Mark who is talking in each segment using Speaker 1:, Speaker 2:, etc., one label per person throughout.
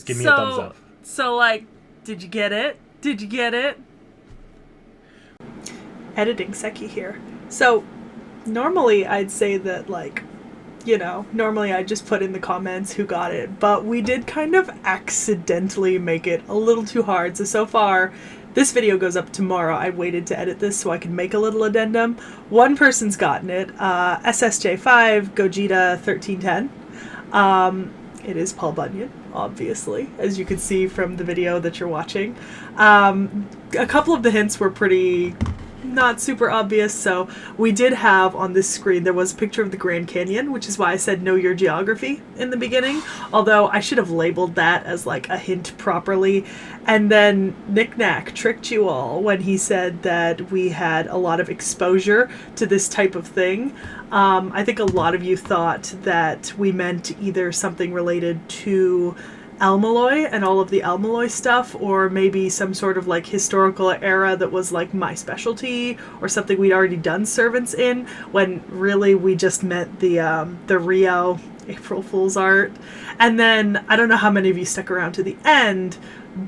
Speaker 1: Just give me a thumbs up.
Speaker 2: So, like, did you get it? Did you get it? Editing Sekhie here. So, normally I'd say that, like, you know, normally I'd just put in the comments who got it, but we did kind of accidentally make it a little too hard. So far, this video goes up tomorrow. I waited to edit this so I could make a little addendum. One person's gotten it, SSJ5, Gogeta 1310. It is Paul Bunyan, obviously, as you can see from the video that you're watching. A couple of the hints were pretty not super obvious, so we did have on this screen, there was a picture of the Grand Canyon, which is why I said know your geography in the beginning, although I should have labeled that as like a hint properly. And then Knick-Knack tricked you all when he said that we had a lot of exposure to this type of thing. I think a lot of you thought that we meant either something related to Almaloy and all of the Almaloy stuff, or maybe some sort of like historical era that was like my specialty, or something we'd already done servants in, when really we just meant the Rio April Fool's art. And then I don't know how many of you stuck around to the end,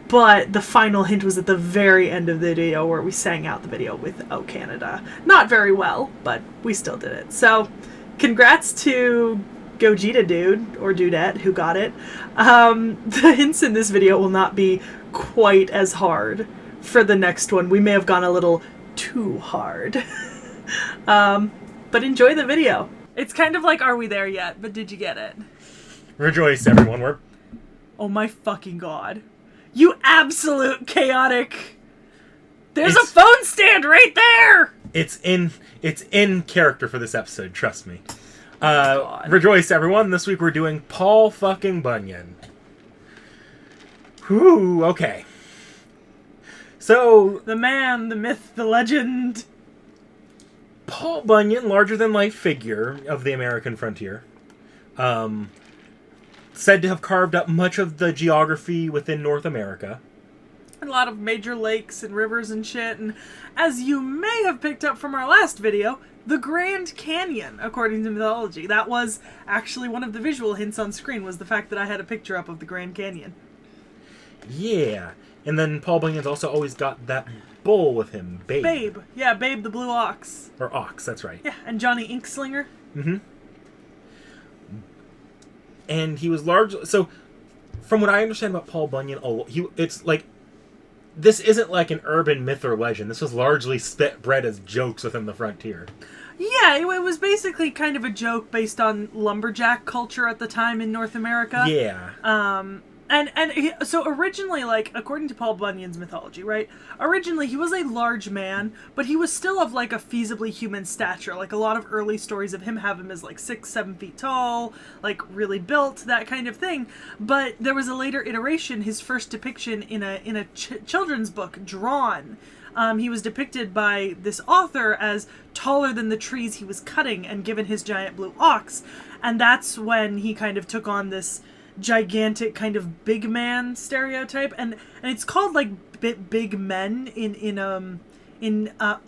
Speaker 2: but the final hint was at the very end of the video where we sang out the video with Oh Canada. Not very well, but we still did it. So congrats to Gogeta dude, or dudette, who got it. The hints in this video will not be quite as hard for the next one. We may have gone a little too hard. But enjoy the video. It's kind of like Are We There Yet? But did you get it?
Speaker 1: Rejoice, everyone.
Speaker 2: Oh my fucking god. You absolute chaotic... There's a phone stand right there!
Speaker 1: It's in character for this episode, trust me. Rejoice, everyone. This week we're doing Paul fucking Bunyan. Whew, okay. So...
Speaker 2: The man, the myth, the legend.
Speaker 1: Paul Bunyan, larger-than-life figure of the American frontier. Said to have carved up much of the geography within North America.
Speaker 2: A lot of major lakes and rivers and shit. And as you may have picked up from our last video, the Grand Canyon, according to mythology. That was actually one of the visual hints on screen, was the fact that I had a picture up of the Grand Canyon.
Speaker 1: Yeah. And then Paul Bunyan's also always got that bull with him, Babe.
Speaker 2: Babe. Yeah, Babe the Blue Ox.
Speaker 1: Or Ox, that's right.
Speaker 2: Yeah, and Johnny Inkslinger.
Speaker 1: Mm-hmm. And he was large... So, from what I understand about Paul Bunyan, it's like... This isn't like an urban myth or legend. This was largely bred as jokes within the frontier.
Speaker 2: Yeah, it was basically kind of a joke based on lumberjack culture at the time in North America.
Speaker 1: Yeah.
Speaker 2: So originally, like, according to Paul Bunyan's mythology, right? Originally, he was a large man, but he was still of, like, a feasibly human stature. Like, a lot of early stories of him have him as, like, 6-7 feet tall, like, really built, that kind of thing. But there was a later iteration, his first depiction in a children's book, drawn. He was depicted by this author as taller than the trees he was cutting and given his giant blue ox. And that's when he kind of took on this gigantic kind of big man stereotype, and it's called like big men in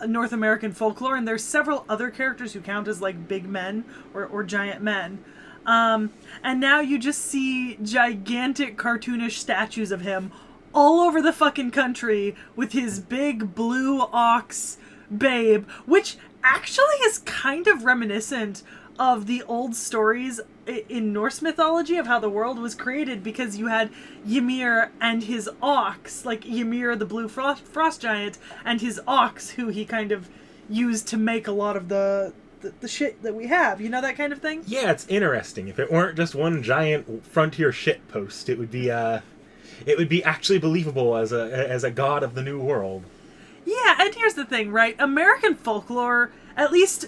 Speaker 2: North American folklore, and there's several other characters who count as like big men or giant men, and now you just see gigantic cartoonish statues of him all over the fucking country with his big blue ox Babe, which actually is kind of reminiscent of the old stories in Norse mythology of how the world was created, because you had Ymir and his ox, like Ymir the blue frost giant and his ox, who he kind of used to make a lot of the shit that we have, you know, that kind of thing.
Speaker 1: Yeah, it's interesting. If it weren't just one giant frontier shit post, it would be actually believable as a god of the new world.
Speaker 2: Yeah, and here's the thing, right? American folklore, at least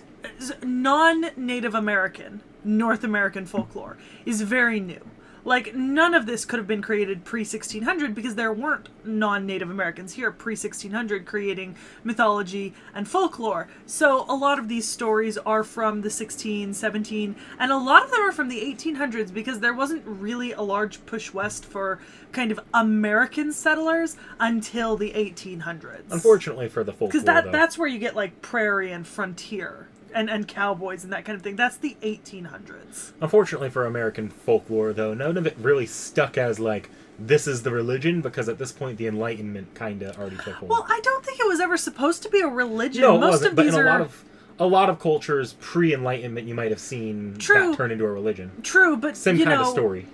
Speaker 2: non-Native American, North American folklore, is very new. Like, none of this could have been created pre-1600 because there weren't non-Native Americans here pre-1600 creating mythology and folklore. So a lot of these stories are from the 16, 17, and a lot of them are from the 1800s because there wasn't really a large push west for kind of American settlers until the 1800s.
Speaker 1: Unfortunately for the folklore,
Speaker 2: because that's where you get, like, prairie and frontier. And cowboys and that kind of thing. That's the 1800s.
Speaker 1: Unfortunately for American folklore, though, none of it really stuck as, like, this is the religion, because at this point the Enlightenment kind of already took hold.
Speaker 2: Well, I don't think it was ever supposed to be a religion.
Speaker 1: No, it
Speaker 2: Most
Speaker 1: wasn't,
Speaker 2: of
Speaker 1: but
Speaker 2: these
Speaker 1: in
Speaker 2: are
Speaker 1: a lot of cultures pre-Enlightenment, you might have seen that turn into a religion.
Speaker 2: true, but
Speaker 1: Same kind of story.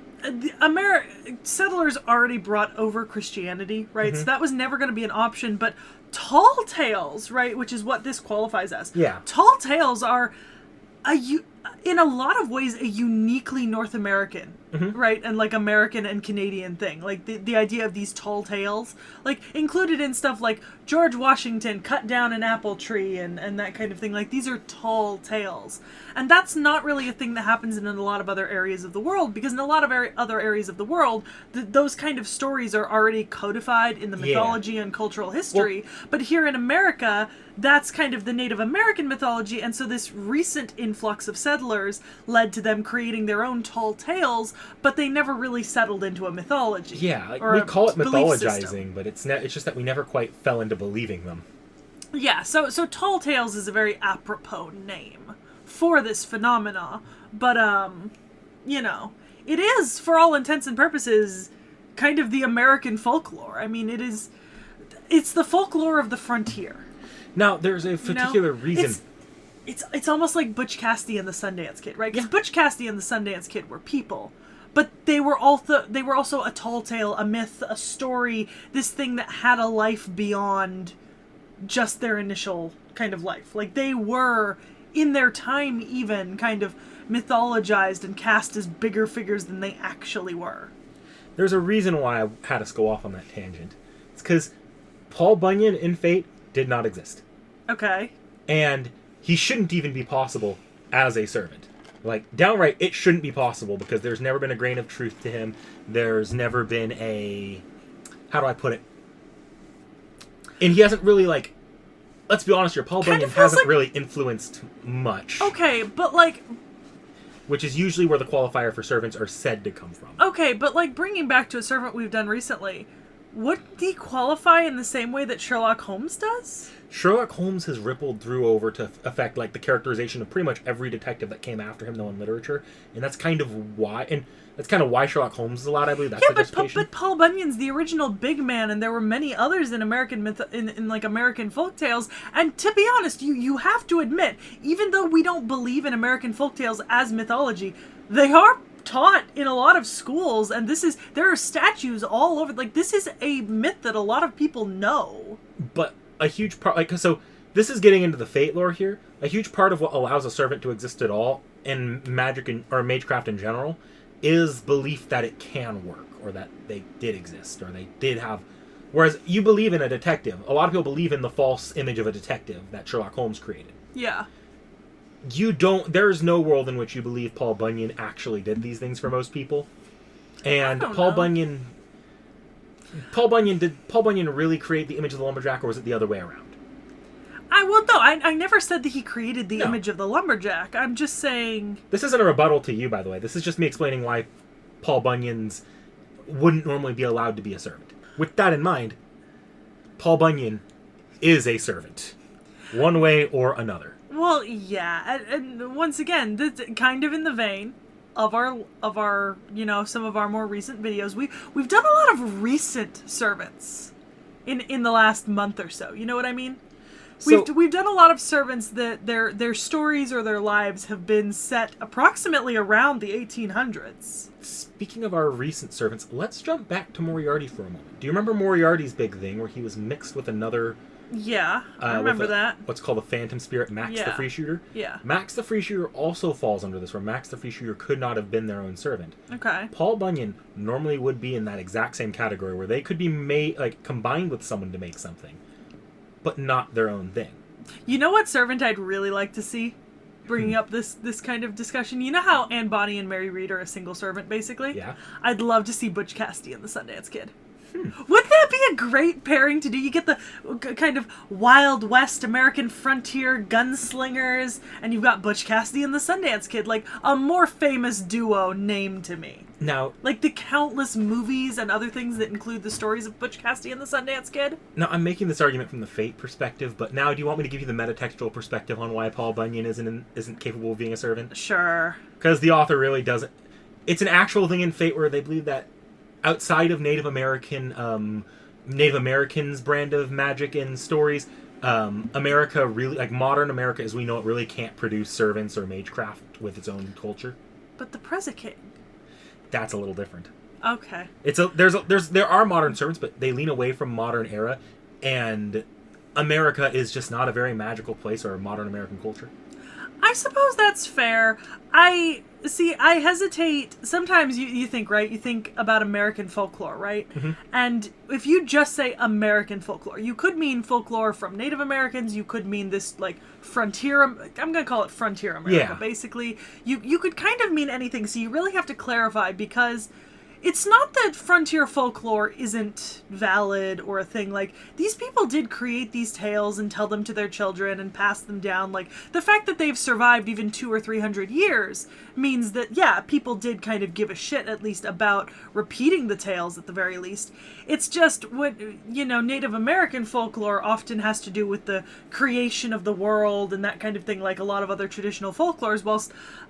Speaker 2: Settlers already brought over Christianity, right? So that was never going to be an option. But tall tales, right, which is what this qualifies as.
Speaker 1: Yeah.
Speaker 2: Tall tales are in a lot of ways a uniquely North American, right, and like American and Canadian thing. Like the idea of these tall tales, like included in stuff like George Washington cut down an apple tree and that kind of thing. Like these are tall tales, and that's not really a thing that happens in a lot of other areas of the world, because in a lot of other areas of the world, those kind of stories are already codified in the mythology and cultural history. Well, but here in America, that's kind of the Native American mythology, and so this recent influx of settlers led to them creating their own tall tales, but they never really settled into a mythology.
Speaker 1: Yeah, like we call it mythologizing, but it's just that we never quite fell into believing them.
Speaker 2: Yeah, so tall tales is a very apropos name for this phenomena, but you know, it is, for all intents and purposes, kind of the American folklore. I mean, it's the folklore of the frontier.
Speaker 1: Now, there's a particular reason.
Speaker 2: It's almost like Butch Cassidy and the Sundance Kid, right? Because Butch Cassidy and the Sundance Kid were people, but they were also a tall tale, a myth, a story, this thing that had a life beyond just their initial kind of life. Like they were, in their time even, kind of mythologized and cast as bigger figures than they actually were.
Speaker 1: There's a reason why I had us go off on that tangent. It's because Paul Bunyan in Fate did not exist.
Speaker 2: Okay.
Speaker 1: And he shouldn't even be possible as a servant. Like, downright, it shouldn't be possible, because there's never been a grain of truth to him. There's never been a... How do I put it? And he hasn't really, like... Let's be honest here, Paul Bunyan hasn't really influenced much.
Speaker 2: Okay, but, like...
Speaker 1: Which is usually where the qualifier for servants are said to come from.
Speaker 2: Okay, but, like, bringing back to a servant we've done recently... Wouldn't he qualify in the same way that Sherlock Holmes does?
Speaker 1: Sherlock Holmes has rippled through over to affect like the characterization of pretty much every detective that came after him, though, in literature, and that's kind of why. And that's kind of why Sherlock Holmes is a lot. I believe that's
Speaker 2: but Paul Bunyan's the original big man, and there were many others in American myth in like American folktales. And to be honest, you have to admit, even though we don't believe in American folktales as mythology, they are taught in a lot of schools, and there are statues all over. Like, this is a myth that a lot of people know.
Speaker 1: But a huge part, like, so this is getting into the fate lore here. A huge part of what allows a servant to exist at all in magic or magecraft in general is belief that it can work, or that they did exist, or they did have. Whereas you believe in a detective, a lot of people believe in the false image of a detective that Sherlock Holmes created. Yeah. There's no world in which you believe Paul Bunyan actually did these things for most people. And Paul Bunyan did Paul Bunyan really create the image of the lumberjack, or was it the other way around?
Speaker 2: I never said that he created the image of the lumberjack. I'm just saying...
Speaker 1: This isn't a rebuttal to you, by the way. This is just me explaining why Paul Bunyan's wouldn't normally be allowed to be a servant. With that in mind, Paul Bunyan is a servant. One way or another.
Speaker 2: Well, yeah, and once again, kind of in the vein of our some of our more recent videos, we've done a lot of recent servants in the last month or so. You know what I mean? We've done a lot of servants that their stories or their lives have been set approximately around the 1800s.
Speaker 1: Speaking of our recent servants, let's jump back to Moriarty for a moment. Do you remember Moriarty's big thing where he was mixed with another?
Speaker 2: Yeah, I remember that.
Speaker 1: What's called a phantom spirit, Max the Free Shooter. Yeah. Max the Free Shooter also falls under this, where Max the Free Shooter could not have been their own servant. Okay. Paul Bunyan normally would be in that exact same category, where they could be made, like, combined with someone to make something, but not their own thing.
Speaker 2: You know what servant I'd really like to see? Bringing up this kind of discussion. You know how Anne Bonny and Mary Read are a single servant, basically? Yeah. I'd love to see Butch Cassidy and the Sundance Kid. Wouldn't that be a great pairing to do? You get the kind of Wild West American frontier gunslingers, and you've got Butch Cassidy and the Sundance Kid, like a more famous duo named to me. Now, like the countless movies and other things that include the stories of Butch Cassidy and the Sundance Kid.
Speaker 1: Now, I'm making this argument from the Fate perspective, but now do you want me to give you the metatextual perspective on why Paul Bunyan isn't capable of being a servant?
Speaker 2: Sure.
Speaker 1: Because the author really doesn't. It's an actual thing in Fate where they believe that outside of Native Americans' brand of magic and stories, America really, like modern America as we know it, really can't produce servants or magecraft with its own culture.
Speaker 2: But the Present King.
Speaker 1: That's a little different.
Speaker 2: Okay.
Speaker 1: There are modern servants, but they lean away from modern era, and America is just not a very magical place or a modern American culture.
Speaker 2: I suppose that's fair. I hesitate. Sometimes you think, right? You think about American folklore, right?
Speaker 1: Mm-hmm.
Speaker 2: And if you just say American folklore, you could mean folklore from Native Americans. You could mean this, like, frontier. I'm going to call it frontier America,
Speaker 1: Yeah.
Speaker 2: basically. You could kind of mean anything, so you really have to clarify, because it's not that frontier folklore isn't valid or a thing. Like, these people did create these tales and tell them to their children and pass them down. Like, the fact that they've survived even 200 or 300 years means that, yeah, people did kind of give a shit, at least, about repeating the tales at the very least. It's just what, Native American folklore often has to do with the creation of the world and that kind of thing, like a lot of other traditional folklores,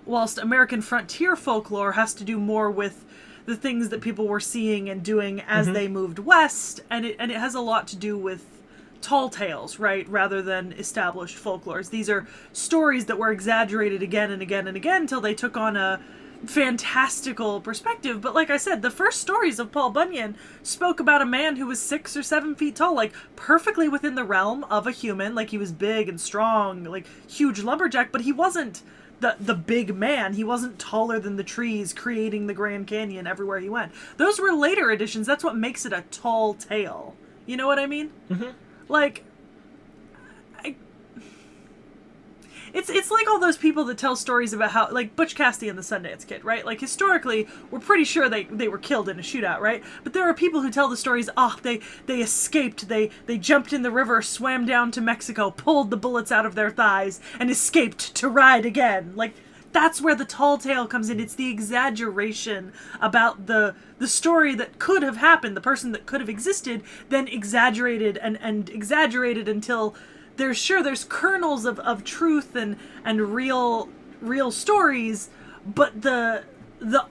Speaker 2: whilst American frontier folklore has to do more with the things that people were seeing and doing as they moved west, and it has a lot to do with tall tales, right, rather than established folklores. These are stories that were exaggerated again and again and again until they took on a fantastical perspective. But like I said, the first stories of Paul Bunyan spoke about a man who was 6 or 7 feet tall, like perfectly within the realm of a human. Like, he was big and strong, like huge lumberjack, but he wasn't the big man. He wasn't taller than the trees creating the Grand Canyon everywhere he went. Those were later additions. That's what makes it a tall tale. You know what I mean?
Speaker 1: Mm-hmm.
Speaker 2: Like, it's like all those people that tell stories about how, like, Butch Cassidy and the Sundance Kid, right? Like, historically, we're pretty sure they were killed in a shootout, right? But there are people who tell the stories, they escaped, they jumped in the river, swam down to Mexico, pulled the bullets out of their thighs, and escaped to ride again. Like, that's where the tall tale comes in. It's the exaggeration about the story that could have happened, the person that could have existed, then exaggerated and exaggerated until there's kernels of truth and real stories, but the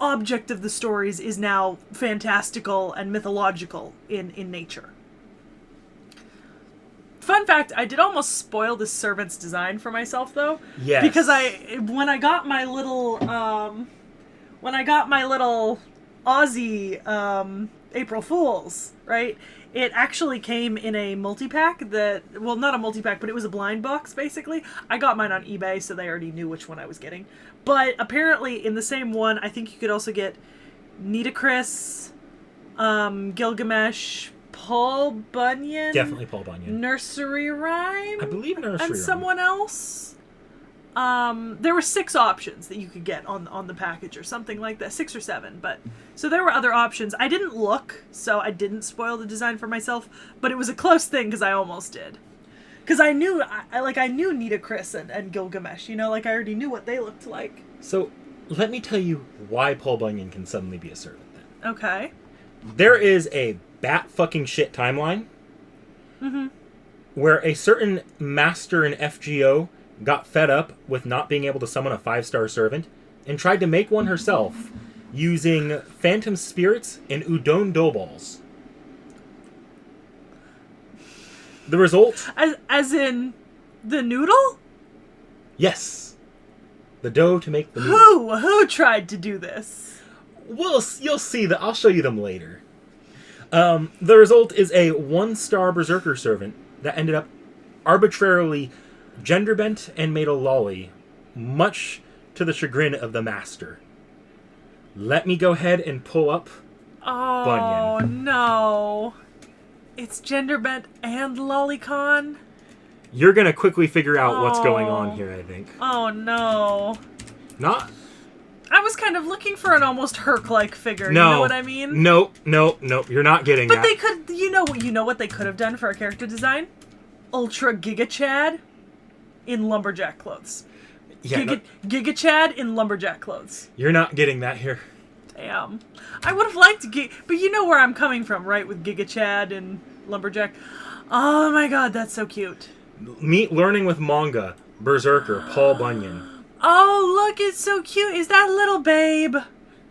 Speaker 2: object of the stories is now fantastical and mythological in nature. Fun fact, I did almost spoil the servant's design for myself, though.
Speaker 1: Yes.
Speaker 2: Because when I got my little Aussie April Fools, right? It actually came in a multi-pack not a multi-pack, but it was a blind box, basically. I got mine on eBay, so they already knew which one I was getting. But apparently, in the same one, I think you could also get Nitocris, Gilgamesh, Paul Bunyan.
Speaker 1: Definitely Paul Bunyan.
Speaker 2: Nursery Rhyme?
Speaker 1: I believe Nursery Rhyme.
Speaker 2: And someone else? There were 6 options that you could get on the package or something like that. 6 or 7, but so there were other options. I didn't look, so I didn't spoil the design for myself, but it was a close thing because I almost did. Because I knew Nitocris and Gilgamesh, like I already knew what they looked like.
Speaker 1: So, let me tell you why Paul Bunyan can suddenly be a servant then.
Speaker 2: Okay.
Speaker 1: There is a bat fucking shit timeline where a certain master in FGO got fed up with not being able to summon a 5-star servant and tried to make one herself using phantom spirits and udon dough balls. The result?
Speaker 2: As in the noodle?
Speaker 1: Yes. The dough to make the noodle.
Speaker 2: Who tried to do this?
Speaker 1: You'll see that. I'll show you them later. The result is a 1-star berserker servant that ended up arbitrarily gender bent and made a lolly, much to the chagrin of the master. Let me go ahead and pull up Bunyan.
Speaker 2: Oh no. It's gender bent and lolicon?
Speaker 1: You're gonna quickly figure out what's going on here, I think.
Speaker 2: Oh no.
Speaker 1: Not...
Speaker 2: I was kind of looking for an almost Herc-like figure,
Speaker 1: No.
Speaker 2: You know what I mean?
Speaker 1: Nope, you're not getting that.
Speaker 2: But they could, you know what they could have done for a character design? Ultra Giga Chad in lumberjack clothes.
Speaker 1: Yeah,
Speaker 2: Giga Chad in lumberjack clothes.
Speaker 1: You're not getting that here.
Speaker 2: Damn. I would have liked but you know where I'm coming from, right? With Giga Chad and lumberjack. Oh my god, that's so cute.
Speaker 1: Me learning with manga, berserker, Paul Bunyan.
Speaker 2: Oh, look, it's so cute. Is that little babe?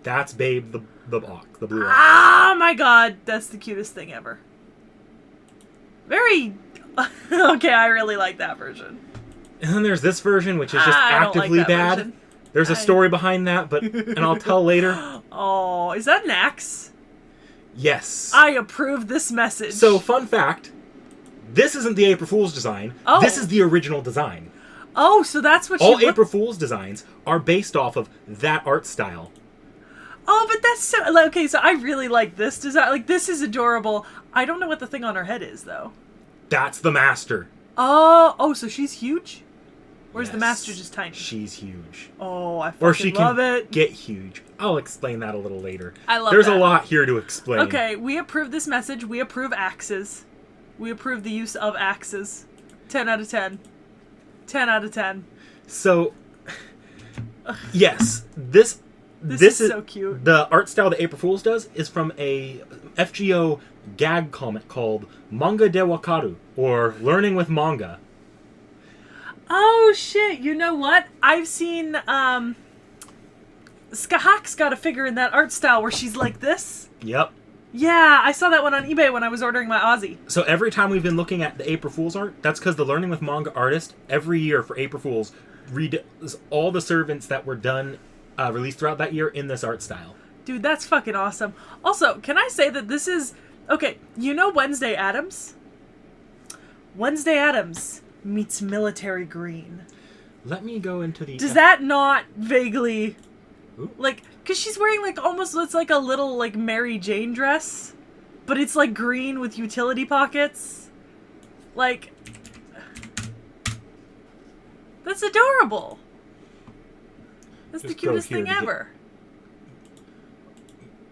Speaker 1: That's Babe the Ox, the blue ox.
Speaker 2: Oh my god, that's the cutest thing ever. Very... okay, I really like that version.
Speaker 1: And then there's this version, which is just actively
Speaker 2: like
Speaker 1: bad.
Speaker 2: version.
Speaker 1: There's a story behind that, and I'll tell later.
Speaker 2: Oh, is that an axe?
Speaker 1: Yes.
Speaker 2: I approve this message.
Speaker 1: So, fun fact, this isn't the April Fool's design.
Speaker 2: Oh.
Speaker 1: This is the original design.
Speaker 2: Oh, so that's what
Speaker 1: All April Fool's designs are based off of that art style.
Speaker 2: Oh, but that's so... Like, okay, so I really like this design. Like, this is adorable. I don't know what the thing on her head is, though.
Speaker 1: That's the master.
Speaker 2: Oh, so she's huge? Or is the
Speaker 1: Yes.
Speaker 2: master just tiny?
Speaker 1: She's huge.
Speaker 2: Oh, I
Speaker 1: Or she
Speaker 2: fucking love
Speaker 1: can
Speaker 2: it.
Speaker 1: get huge. I'll explain that a little later.
Speaker 2: I love
Speaker 1: There's
Speaker 2: that.
Speaker 1: a lot here to explain.
Speaker 2: Okay, we approve this message. We approve axes. We approve the use of axes. 10 out of 10. 10 out of 10.
Speaker 1: So, yes, this
Speaker 2: is so cute.
Speaker 1: The art style that April Fool's does is from a FGO gag comic called Manga de Wakaru, or Learning with Manga.
Speaker 2: Oh, shit. You know what? I've seen, Sekhie's got a figure in that art style where she's like this.
Speaker 1: Yep.
Speaker 2: Yeah, I saw that one on eBay when I was ordering my Aussie.
Speaker 1: So every time we've been looking at the April Fool's art, that's because the Learning with Manga artist, every year for April Fool's, redoes all the servants that were done, released throughout that year in this art style.
Speaker 2: Dude, that's fucking awesome. Also, can I say that this is... Okay, you know Wednesday Addams? Wednesday Addams meets Military Green.
Speaker 1: Let me go into the...
Speaker 2: Does that not vaguely...
Speaker 1: Ooh.
Speaker 2: Like, because she's wearing, like, almost looks like a little, like, Mary Jane dress. But it's, like, green with utility pockets. Like... That's adorable. That's
Speaker 1: Just
Speaker 2: the cutest
Speaker 1: go here
Speaker 2: thing
Speaker 1: to
Speaker 2: ever.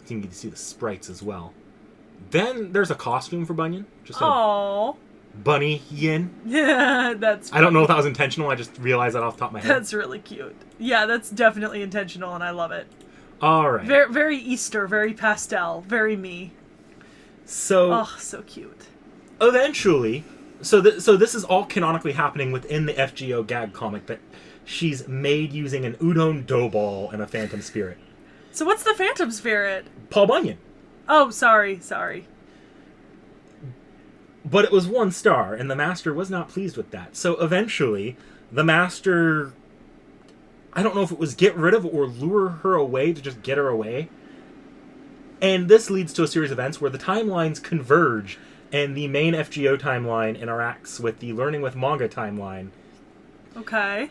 Speaker 1: I think you can see the sprites as well. Then there's a costume for Bunyan. Just a
Speaker 2: Aww.
Speaker 1: bunny yin.
Speaker 2: Yeah, that's...
Speaker 1: I don't know if that was intentional. I just realized that off the top of my head.
Speaker 2: That's really cute. Yeah, that's definitely intentional, and I love it.
Speaker 1: All right.
Speaker 2: Very, very Easter, very pastel, very me.
Speaker 1: So
Speaker 2: Oh, so cute.
Speaker 1: eventually, so this is all canonically happening within the FGO gag comic that she's made using an udon dough ball and a phantom spirit.
Speaker 2: So what's the phantom spirit?
Speaker 1: Paul Bunyan.
Speaker 2: Oh, sorry.
Speaker 1: But it was 1 star, and the master was not pleased with that. So eventually, the master... I don't know if it was get rid of or lure her away to just get her away. And this leads to a series of events where the timelines converge, and the main FGO timeline interacts with the Learning with Manga timeline.
Speaker 2: Okay.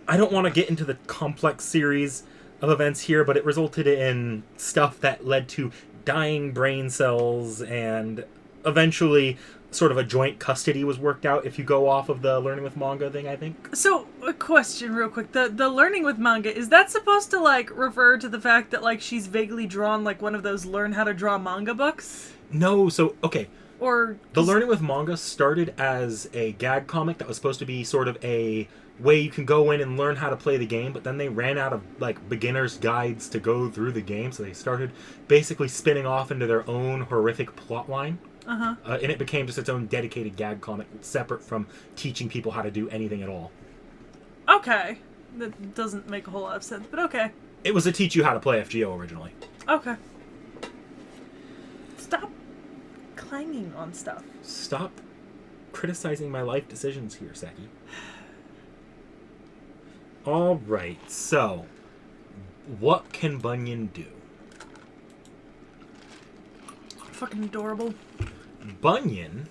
Speaker 1: I don't want to get into the complex series of events here, but it resulted in stuff that led to dying brain cells, and eventually sort of a joint custody was worked out if you go off of the Learning with Manga thing, I think.
Speaker 2: So, a question real quick. The Learning with Manga, is that supposed to, like, refer to the fact that, like, she's vaguely drawn, like, one of those learn how to draw manga books?
Speaker 1: No, so, okay.
Speaker 2: Or...
Speaker 1: The Learning with Manga started as a gag comic that was supposed to be sort of a way you can go in and learn how to play the game, but then they ran out of, like, beginner's guides to go through the game, so they started basically spinning off into their own horrific plotline.
Speaker 2: Uh-huh.
Speaker 1: And it became just its own dedicated gag comic, separate from teaching people how to do anything at all.
Speaker 2: Okay. That doesn't make a whole lot of sense, but okay.
Speaker 1: It was to teach you how to play FGO originally.
Speaker 2: Okay. Stop clanging on stuff.
Speaker 1: Stop criticizing my life decisions here, Sekhie. Alright, so... what can Bunyan do?
Speaker 2: Fucking adorable.
Speaker 1: Bunyan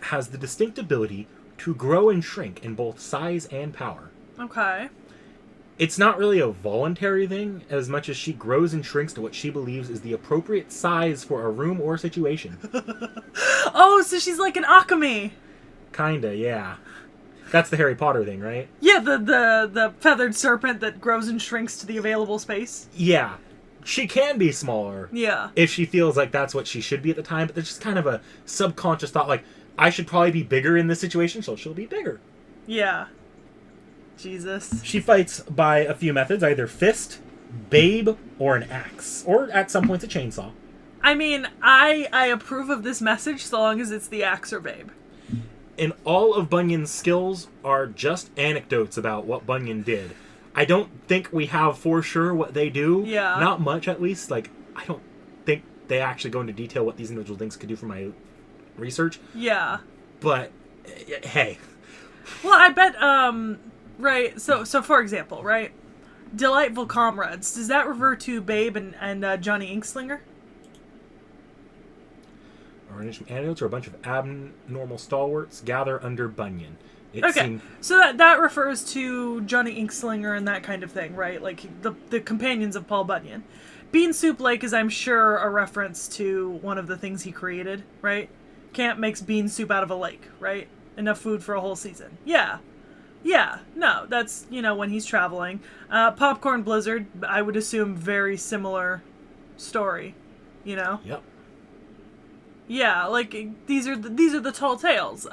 Speaker 1: has the distinct ability to grow and shrink in both size and power.
Speaker 2: Okay.
Speaker 1: It's not really a voluntary thing, as much as she grows and shrinks to what she believes is the appropriate size for a room or situation.
Speaker 2: Oh, so she's like an Akame.
Speaker 1: Kinda, yeah. That's the Harry Potter thing, right?
Speaker 2: Yeah, the feathered serpent that grows and shrinks to the available space.
Speaker 1: Yeah. She can be smaller.
Speaker 2: Yeah.
Speaker 1: If she feels like that's what she should be at the time, but there's just kind of a subconscious thought, like, I should probably be bigger in this situation, so she'll be bigger.
Speaker 2: Yeah. Jesus.
Speaker 1: She fights by a few methods, either fist, babe, or an axe. Or, at some points, a chainsaw.
Speaker 2: I mean, I approve of this message so long as it's the axe or babe.
Speaker 1: And all of Bunyan's skills are just anecdotes about what Bunyan did. I don't think we have for sure what they do.
Speaker 2: Yeah.
Speaker 1: Not much, at least. Like, I don't think they actually go into detail what these individual things could do for my research.
Speaker 2: Yeah.
Speaker 1: But, hey.
Speaker 2: Well, I bet, right, so for example, right, Delightful Comrades, does that refer to Babe and Johnny Inkslinger?
Speaker 1: Antidotes are a bunch of abnormal stalwarts gather under Bunyan.
Speaker 2: So that refers to Johnny Inkslinger and that kind of thing, right? Like the companions of Paul Bunyan. Bean Soup Lake is, I'm sure, a reference to one of the things he created, right? Camp makes bean soup out of a lake, right? Enough food for a whole season. Yeah. Yeah, no, that's, when he's traveling. Popcorn Blizzard, I would assume very similar story,
Speaker 1: Yep.
Speaker 2: Yeah, like, these are the tall tales.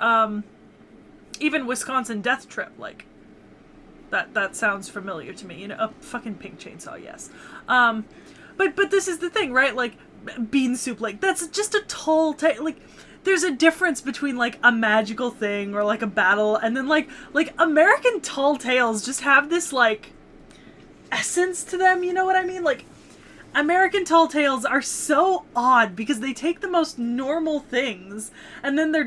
Speaker 2: Even Wisconsin Death Trip, like, that sounds familiar to me. A fucking pink chainsaw, yes. But this is the thing, right? Like, Bean Soup Lake, that's just a tall tale. Like, there's a difference between, like, a magical thing or, like, a battle, and then, like American tall tales just have this, like, essence to them, you know what I mean? Like, American tall tales are so odd because they take the most normal things and then it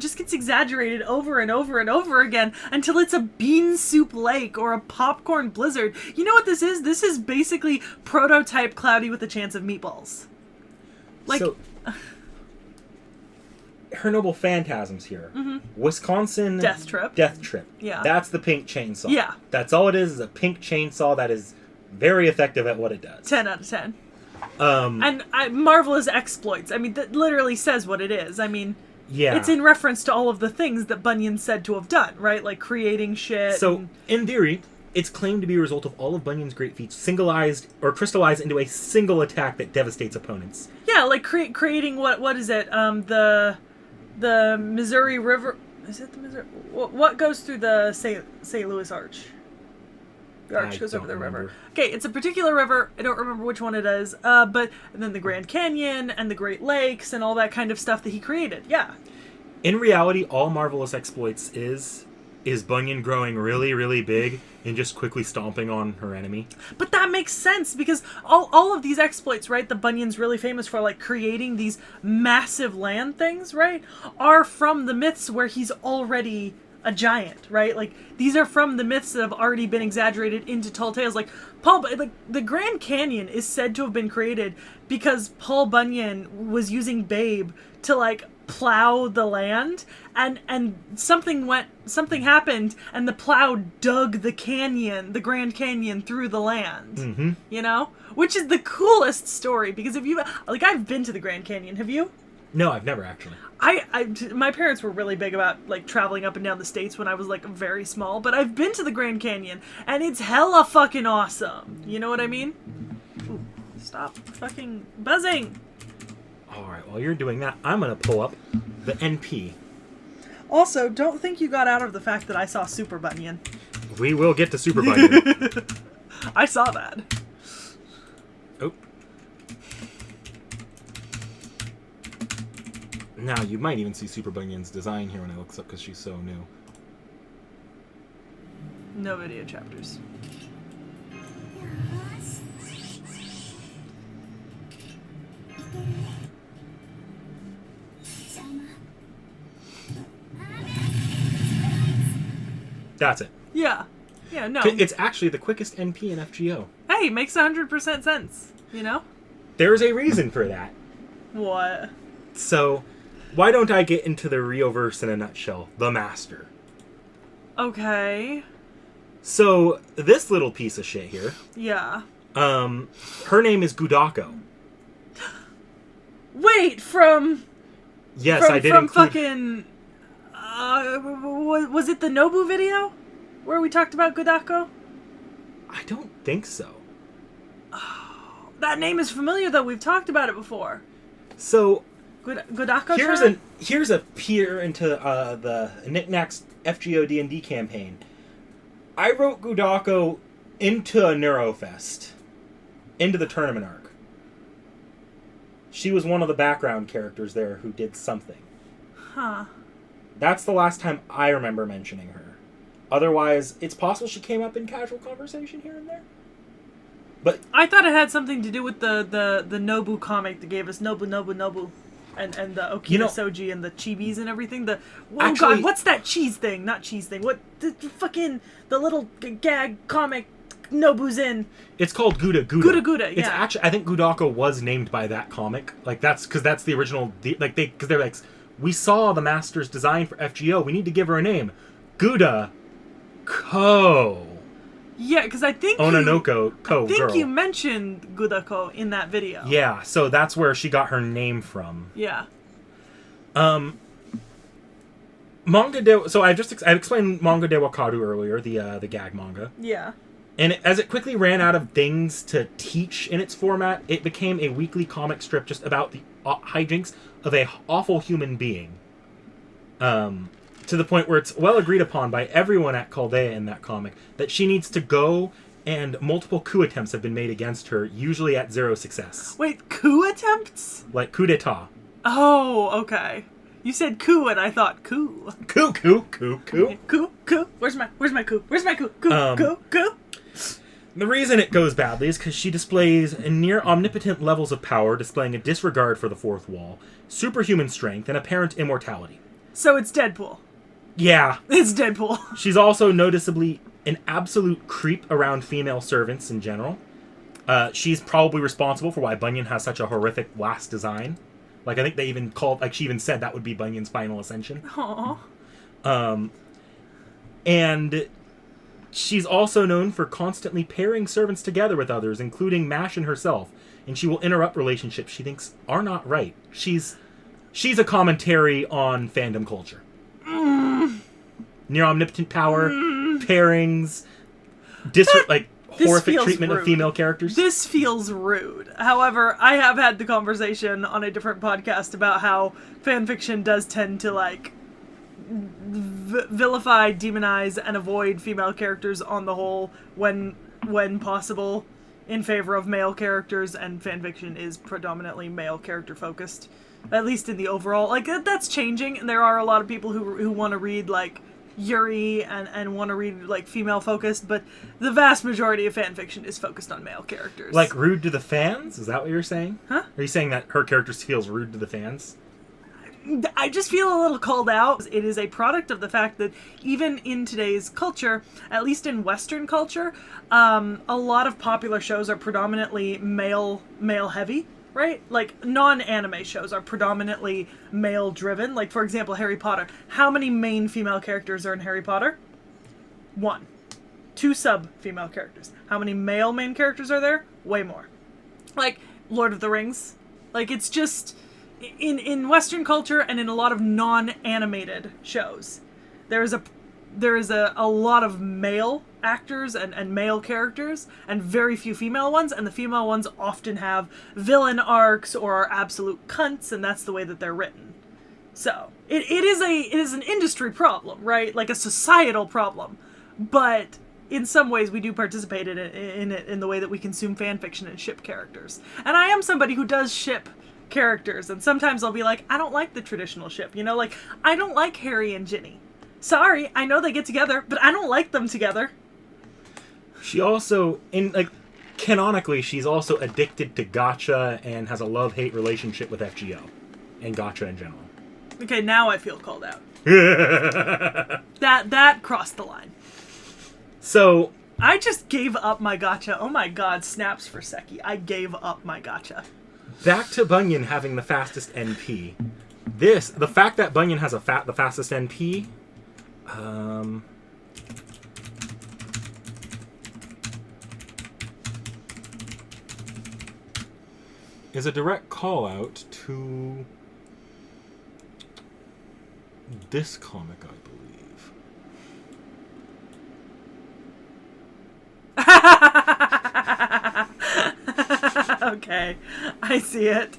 Speaker 2: just gets exaggerated over and over and over again until it's a Bean Soup Lake or a Popcorn Blizzard. You know what this is? This is basically prototype Cloudy with a Chance of Meatballs. Like,
Speaker 1: so, her noble phantasms here.
Speaker 2: Mm-hmm.
Speaker 1: Wisconsin
Speaker 2: Death Trip.
Speaker 1: Yeah. That's the pink chainsaw.
Speaker 2: Yeah.
Speaker 1: That's all it is a pink chainsaw that is very effective at what it does.
Speaker 2: 10 out of 10. And marvelous exploits. I mean, that literally says what it is. I mean,
Speaker 1: yeah.
Speaker 2: It's in reference to all of the things that Bunyan's said to have done, right? Like creating shit.
Speaker 1: So, in theory, it's claimed to be a result of all of Bunyan's great feats singleized or crystallized into a single attack that devastates opponents.
Speaker 2: Yeah, like creating what is it? The Missouri River. Is it the Missouri? What goes through the St. Louis Arch? The arch goes over the river. Okay, it's a particular river. I don't remember which one it is. And then the Grand Canyon and the Great Lakes and all that kind of stuff that he created. Yeah.
Speaker 1: In reality, all marvelous exploits is Bunyan growing really, really big and just quickly stomping on her enemy.
Speaker 2: But that makes sense because all of these exploits, right, that Bunyan's really famous for, like creating these massive land things, right, are from the myths where he's already a giant, right? Like, these are from the myths that have already been exaggerated into tall tales. Like, the Grand Canyon is said to have been created because Paul Bunyan was using Babe to, like, plow the land, and something happened, and the plow dug the Grand Canyon through the land.
Speaker 1: Mm-hmm.
Speaker 2: Which is the coolest story, because I've been to the Grand Canyon. Have you?
Speaker 1: No, I've never actually.
Speaker 2: My parents were really big about, like, traveling up and down the states when I was, like, very small, but I've been to the Grand Canyon, and it's hella fucking awesome. You know what I mean? Ooh, stop fucking buzzing.
Speaker 1: Alright, while you're doing that, I'm gonna pull up the NP.
Speaker 2: Also, don't think you got out of the fact that I saw Super Bunyan.
Speaker 1: We will get to Super Bunyan.
Speaker 2: I saw that.
Speaker 1: Oh. Now, you might even see Super Bunyan's design here when it looks up because she's so new.
Speaker 2: No video chapters.
Speaker 1: That's it.
Speaker 2: Yeah. Yeah, no.
Speaker 1: It's actually the quickest NP in FGO.
Speaker 2: Hey, makes 100% sense,
Speaker 1: There's a reason for that.
Speaker 2: What?
Speaker 1: So, why don't I get into the Rioverse in a nutshell? The Master.
Speaker 2: Okay.
Speaker 1: So, this little piece of shit here.
Speaker 2: Yeah.
Speaker 1: Her name is Gudako.
Speaker 2: Wait, from...
Speaker 1: Yes, I did include...
Speaker 2: fucking... was it the Nobu video? Where we talked about Gudako?
Speaker 1: I don't think so.
Speaker 2: Oh, that name is familiar, though. We've talked about it before.
Speaker 1: So...
Speaker 2: Gudako
Speaker 1: Here's a peer into the Knickknacks FGO D&D campaign. I wrote Gudako into a Neurofest. Into the tournament arc. She was one of the background characters there who did something.
Speaker 2: Huh.
Speaker 1: That's the last time I remember mentioning her. Otherwise, it's possible she came up in casual conversation here and there. But
Speaker 2: I thought it had something to do with the Nobu comic that gave us Nobu. And the Okina Soji and the chibis and everything.
Speaker 1: Actually,
Speaker 2: God, what's that cheese thing? Not cheese thing. What the little gag comic Nobu's in?
Speaker 1: It's called Gouda.
Speaker 2: Yeah.
Speaker 1: It's actually, I think Gudako was named by that comic. Like that's because that's the original. Because they're like, we saw the master's design for FGO. We need to give her a name. Gouda Ko.
Speaker 2: Yeah, because I think
Speaker 1: Ononoko Ko.
Speaker 2: I think
Speaker 1: girl.
Speaker 2: you mentioned Gudako in that video.
Speaker 1: Yeah, so that's where she got her name from.
Speaker 2: Yeah.
Speaker 1: Manga de... So I explained Manga de Wakaru earlier, the gag manga.
Speaker 2: Yeah.
Speaker 1: And as it quickly ran out of things to teach in its format, it became a weekly comic strip just about the hijinks of a awful human being. To the point where it's well agreed upon by everyone at Chaldea in that comic that she needs to go, and multiple coup attempts have been made against her, usually at zero success.
Speaker 2: Wait, coup attempts?
Speaker 1: Like coup d'etat.
Speaker 2: Oh, okay. You said coup and I thought coup.
Speaker 1: Coup.
Speaker 2: Coup. Where's my coup? Coup.
Speaker 1: The reason it goes badly is because she displays near omnipotent levels of power, displaying a disregard for the fourth wall, superhuman strength, and apparent immortality.
Speaker 2: So it's Deadpool.
Speaker 1: Yeah.
Speaker 2: It's Deadpool.
Speaker 1: She's also noticeably an absolute creep around female servants in general. She's probably responsible for why Bunyan has such a horrific last design. Like, I think they even she even said that would be Bunyan's final ascension.
Speaker 2: Aww.
Speaker 1: And she's also known for constantly pairing servants together with others, including Mashin herself, and she will interrupt relationships she thinks are not right. She's a commentary on fandom culture. Near omnipotent power, pairings, horrific treatment of female characters.
Speaker 2: This feels rude. However, I have had the conversation on a different podcast about how fanfiction does tend to, vilify, demonize, and avoid female characters on the whole when possible in favor of male characters, and fanfiction is predominantly male character focused. At least in the overall. That's changing, and there are a lot of people who want to read, Yuri and want to read, female focused, but the vast majority of fanfiction is focused on male characters.
Speaker 1: Rude to the fans? Is that what you're saying?
Speaker 2: Huh?
Speaker 1: Are you saying that her character feels rude to the fans?
Speaker 2: I just feel a little called out. It is a product of the fact that even in today's culture, at least in Western culture, a lot of popular shows are predominantly male heavy. Right? Non-anime shows are predominantly male-driven. For example, Harry Potter. How many main female characters are in Harry Potter? 1. 2 sub-female characters. How many male main characters are there? Way more. Lord of the Rings. It's just... In Western culture and in a lot of non-animated shows, there is a lot of male actors and male characters and very few female ones, and the female ones often have villain arcs or are absolute cunts, and that's the way that they're written. So it is an industry problem, right? A societal problem, but in some ways we do participate in it in the way that we consume fan fiction and ship characters. And I am somebody who does ship characters, and sometimes I'll be like, I don't like the traditional ship, I don't like Harry and Ginny. Sorry, I know they get together, but I don't like them together.
Speaker 1: She also, canonically, she's also addicted to gacha and has a love-hate relationship with FGO. And gacha in general.
Speaker 2: Okay, now I feel called out. That crossed the line.
Speaker 1: So...
Speaker 2: I just gave up my gacha. Oh my god, snaps for Sekhie. I gave up my gacha.
Speaker 1: Back to Bunyan having the fastest NP. The fact that Bunyan has the fastest NP... is a direct call out to this comic, I believe.
Speaker 2: Okay, I see it.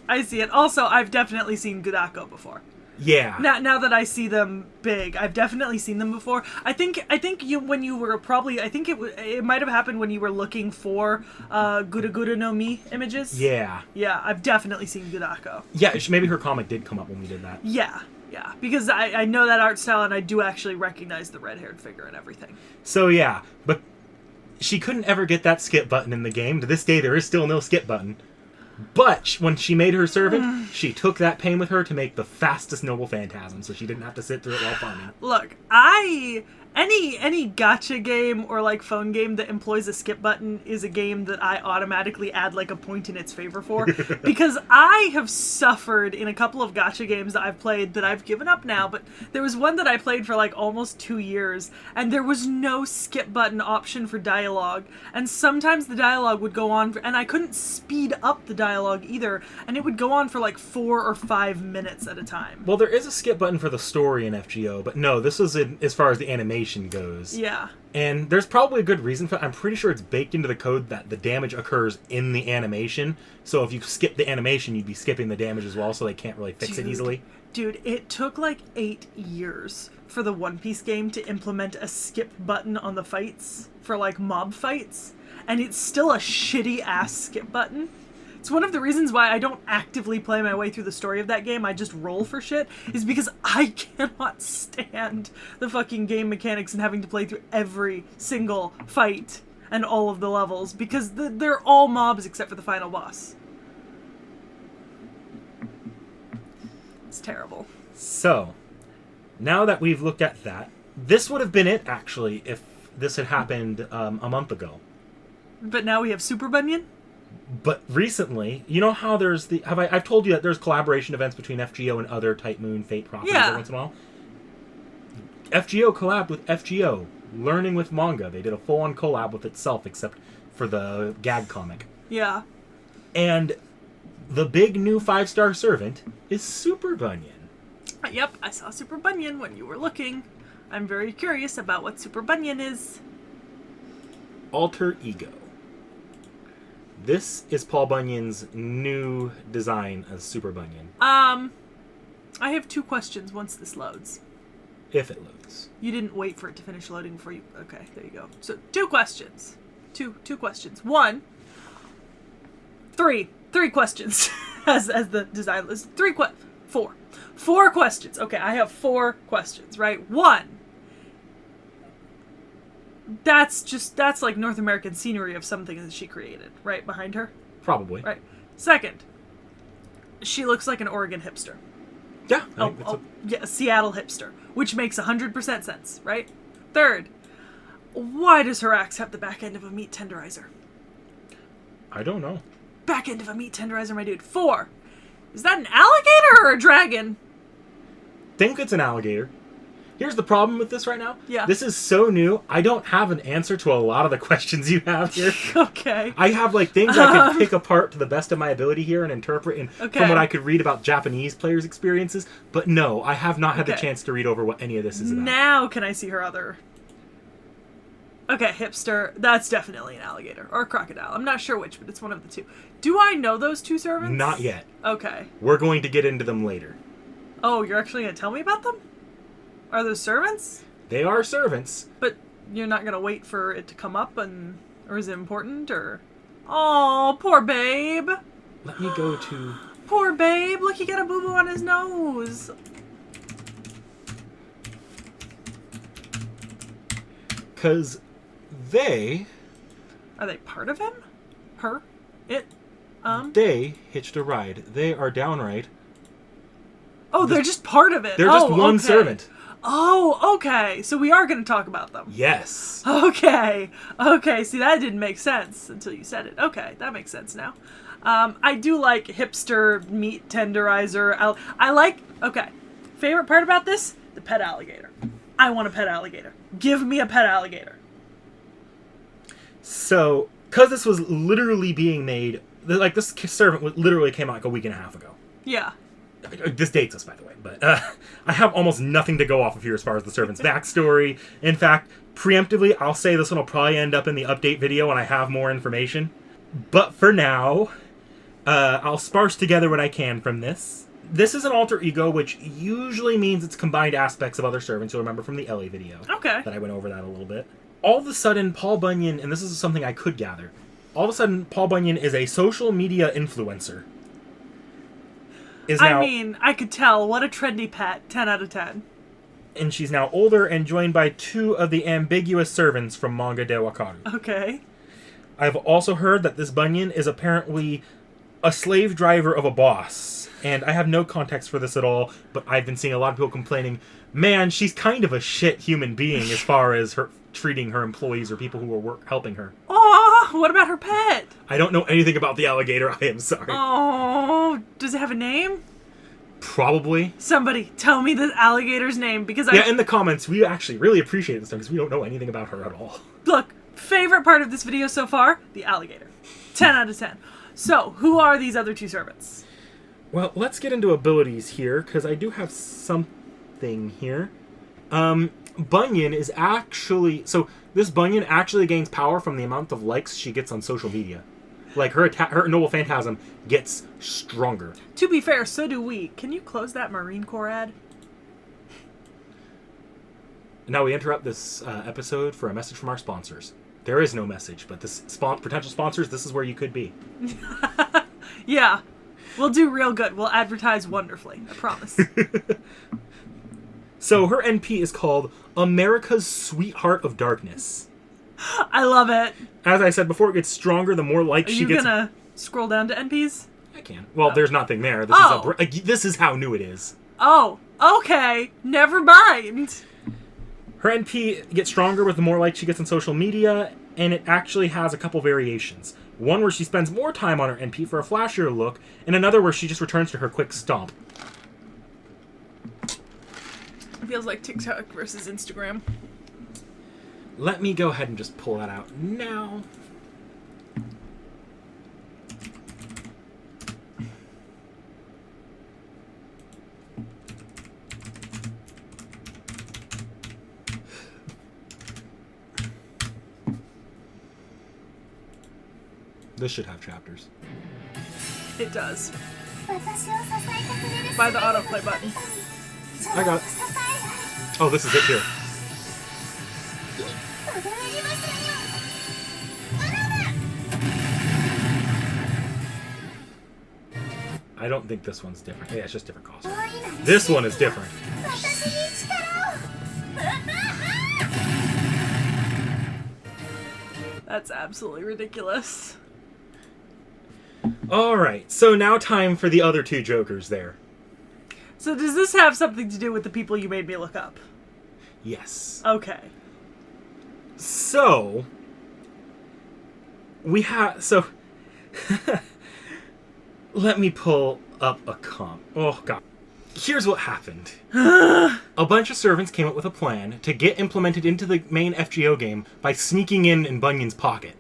Speaker 2: Also, I've definitely seen Gudako before.
Speaker 1: Yeah.
Speaker 2: Now that I see them big, I've definitely seen them before. I think it might have happened when you were looking for Gura no Mi images.
Speaker 1: Yeah.
Speaker 2: Yeah, I've definitely seen Gudako.
Speaker 1: Yeah, maybe her comic did come up when we did that.
Speaker 2: Yeah. Yeah, because I know that art style, and I do actually recognize the red-haired figure and everything.
Speaker 1: So yeah, but she couldn't ever get that skip button in the game. To this day, there is still no skip button. But when she made her servant, she took that pain with her to make the fastest noble phantasm, so she didn't have to sit through it while farming.
Speaker 2: Look, any gacha game or like phone game that employs a skip button is a game that I automatically add like a point in its favor for, because I have suffered in a couple of gacha games that I've played that I've given up now, but there was one that I played for like almost 2 years, and there was no skip button option for dialogue, and sometimes the dialogue would go on and I couldn't speed up the dialogue either, and it would go on for like 4 or 5 minutes at a time.
Speaker 1: Well, there is a skip button for the story in FGO, but no, this is as far as the animation goes.
Speaker 2: Yeah.
Speaker 1: And there's probably a good reason for it. I'm pretty sure it's baked into the code that the damage occurs in the animation. So if you skip the animation, you'd be skipping the damage as well, so they can't really fix it easily. Dude,
Speaker 2: it took like 8 years for the One Piece game to implement a skip button on the fights for like mob fights, and it's still a shitty ass skip button. It's one of the reasons why I don't actively play my way through the story of that game. I just roll for shit, is because I cannot stand the fucking game mechanics and having to play through every single fight and all of the levels, because they're all mobs except for the final boss. It's terrible.
Speaker 1: So, now that we've looked at that, this would have been it, actually, if this had happened a month ago.
Speaker 2: But now we have Super Bunyan?
Speaker 1: But recently, you know how there's the... I've told you that there's collaboration events between FGO and other Type Moon Fate properties every once in a while. FGO collabed with FGO, learning with Manga. They did a full-on collab with itself, except for the gag comic.
Speaker 2: Yeah.
Speaker 1: And the big new 5-star servant is Super Bunyan.
Speaker 2: Yep, I saw Super Bunyan when you were looking. I'm very curious about what Super Bunyan is.
Speaker 1: Alter Ego. This is Paul Bunyan's new design as Super Bunyan.
Speaker 2: I have 2 questions once this loads.
Speaker 1: If it loads.
Speaker 2: You didn't wait for it to finish loading before you... Okay, there you go. So, 2 questions. Two questions. 3 questions. as the design list. 4. 4 questions. Okay, I have 4 questions, right? 1. That's like North American scenery of something that she created, right? Behind her?
Speaker 1: Probably.
Speaker 2: Right. 2nd, she looks like an Oregon hipster.
Speaker 1: Yeah.
Speaker 2: A Seattle hipster, which makes 100% sense, right? 3rd, why does her axe have the back end of a meat tenderizer?
Speaker 1: I don't know.
Speaker 2: Back end of a meat tenderizer, my dude. 4, is that an alligator or a dragon?
Speaker 1: Think it's an alligator. Here's the problem with this right now.
Speaker 2: Yeah.
Speaker 1: This is so new, I don't have an answer to a lot of the questions you have here.
Speaker 2: Okay.
Speaker 1: I have, like, things I can pick apart to the best of my ability here and interpret from what I could read about Japanese players' experiences. But no, I have not had the chance to read over what any of this is about.
Speaker 2: Now can I see her other... Okay, hipster. That's definitely an alligator. Or a crocodile. I'm not sure which, but it's one of the 2. Do I know those 2 servants?
Speaker 1: Not yet.
Speaker 2: Okay.
Speaker 1: We're going to get into them later.
Speaker 2: Oh, you're actually going to tell me about them? Are those servants?
Speaker 1: They are servants.
Speaker 2: But you're not going to wait for it to come up, or is it important, or... Oh, poor babe.
Speaker 1: Let me go to...
Speaker 2: Poor babe. Look, he got a boo-boo on his nose.
Speaker 1: Because they...
Speaker 2: Are they part of him? Her? It?
Speaker 1: They hitched a ride. They are downright...
Speaker 2: Oh, they're just part of it.
Speaker 1: They're just one servant.
Speaker 2: Oh, okay. So we are going to talk about them.
Speaker 1: Yes.
Speaker 2: Okay. See, that didn't make sense until you said it. Okay, that makes sense now. I do like hipster meat tenderizer. I like... Okay. Favorite part about this? The pet alligator. I want a pet alligator. Give me a pet alligator.
Speaker 1: So, because this was literally being made... Like, this servant literally came out like a week and a half ago.
Speaker 2: Yeah.
Speaker 1: This dates us, by the way, but I have almost nothing to go off of here as far as the servant's backstory. In fact, preemptively, I'll say this one will probably end up in the update video when I have more information. But for now, I'll sparse together what I can from this. This is an alter ego, which usually means it's combined aspects of other servants. You'll remember from the Ellie video.
Speaker 2: Okay.
Speaker 1: That I went over that a little bit. All of a sudden, Paul Bunyan, and this is something I could gather, all of a sudden, Paul Bunyan is a social media influencer. is now...
Speaker 2: I mean, I could tell. What a trendy pet. 10 out of 10.
Speaker 1: And she's now older and joined by 2 of the ambiguous servants from Manga de Wakaru.
Speaker 2: Okay.
Speaker 1: I've also heard that this Bunyan is apparently a slave driver of a boss. And I have no context for this at all, but I've been seeing a lot of people complaining, man, she's kind of a shit human being as far as her treating her employees or people who are helping her.
Speaker 2: Oh, what about her pet?
Speaker 1: I don't know anything about the alligator, I am sorry.
Speaker 2: Oh, does it have a name?
Speaker 1: Probably.
Speaker 2: Somebody, tell me the alligator's name, because
Speaker 1: Yeah, in the comments, we actually really appreciate this because we don't know anything about her at all.
Speaker 2: Look, favorite part of this video so far, the alligator. 10 out of 10. So, who are these other 2 servants?
Speaker 1: Well, let's get into abilities here, because I do have something here. Bunyan is actually... So, this Bunyan actually gains power from the amount of likes she gets on social media. Like, her noble phantasm gets stronger.
Speaker 2: To be fair, so do we. Can you close that Marine Corps ad?
Speaker 1: Now we interrupt this episode for a message from our sponsors. There is no message, but this potential sponsors, this is where you could be.
Speaker 2: Yeah. We'll do real good. We'll advertise wonderfully. I promise.
Speaker 1: So her NP is called America's Sweetheart of Darkness.
Speaker 2: I love it.
Speaker 1: As I said before, it gets stronger the more likes she gets.
Speaker 2: Are you gonna scroll down to NPs?
Speaker 1: I can. Well, there's nothing there. This is how new it is.
Speaker 2: Oh, okay. Never mind.
Speaker 1: Her NP gets stronger with the more likes she gets on social media, and it actually has a couple variations. One where she spends more time on her NP for a flashier look, and another where she just returns to her quick stomp.
Speaker 2: It feels like TikTok versus Instagram.
Speaker 1: Let me go ahead and just pull that out now. This should have chapters.
Speaker 2: It does. By the autoplay button.
Speaker 1: I got it. Oh, this is it here. I don't think this one's different. Yeah, it's just different costumes. This one is different.
Speaker 2: That's absolutely ridiculous.
Speaker 1: Alright, so now time for the other 2 Jokers there.
Speaker 2: So does this have something to do with the people you made me look up?
Speaker 1: Yes.
Speaker 2: Okay.
Speaker 1: So, we have... So, let me pull up a comp. Oh, God. Here's what happened. A bunch of servants came up with a plan to get implemented into the main FGO game by sneaking in Bunyan's pocket.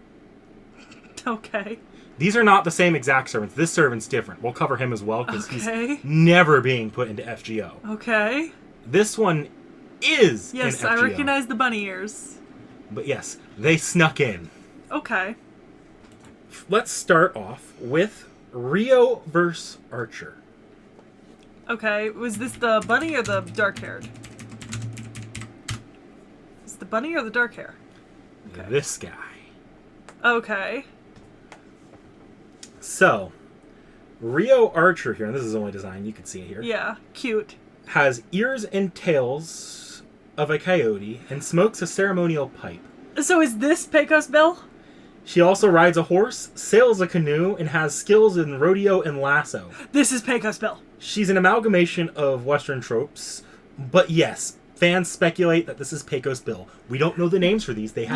Speaker 2: Okay.
Speaker 1: These are not the same exact servants. This servant's different. We'll cover him as well, because he's never being put into FGO.
Speaker 2: Okay.
Speaker 1: This one is
Speaker 2: Yes,
Speaker 1: in FGO.
Speaker 2: I recognize the bunny ears.
Speaker 1: But yes, they snuck in.
Speaker 2: Okay.
Speaker 1: Let's start off with Rio versus Archer.
Speaker 2: Okay, was this the bunny or the dark-haired? Is it the bunny or the dark hair?
Speaker 1: Okay. This guy.
Speaker 2: Okay.
Speaker 1: So, Rio Archer here, and this is the only design, you can see it here.
Speaker 2: Yeah, cute.
Speaker 1: Has ears and tails of a coyote and smokes a ceremonial pipe.
Speaker 2: So is this Pecos Bill?
Speaker 1: She also rides a horse, sails a canoe, and has skills in rodeo and lasso.
Speaker 2: This is Pecos Bill.
Speaker 1: She's an amalgamation of Western tropes, but yes, fans speculate that this is Pecos Bill. We don't know the names for these. They